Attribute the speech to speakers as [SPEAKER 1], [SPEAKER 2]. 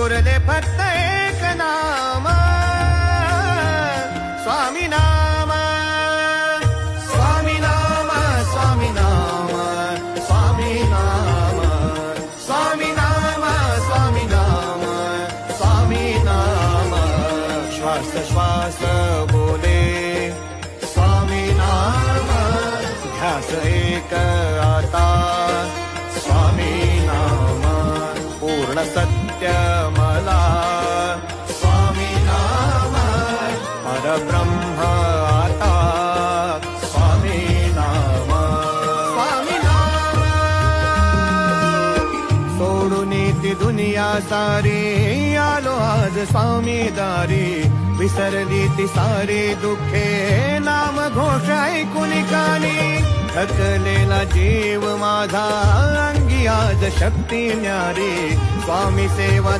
[SPEAKER 1] उरले फक्त एक नाम, स्वामी नाम, स्वामी नाम, स्वामी नाम, स्वामी नाम, स्वामी नाम, स्वामी नाम, स्वामी नाम. श्वास श्वास बोले स्वामी नाम, ध्यास एक आता स्वामी नाम. पूर्ण सत्य मला स्वामी नाम, परब्रह्म आता स्वामी नाम. स्वामी नाम सोडून ती दुनिया सारी आलो आज स्वामी दारी. विसरली ती सारी दुःखे नाम घोष ऐकून कानी. थकलेला जीव माझा अंगी आज शक्ती न्यारी, स्वामी सेवा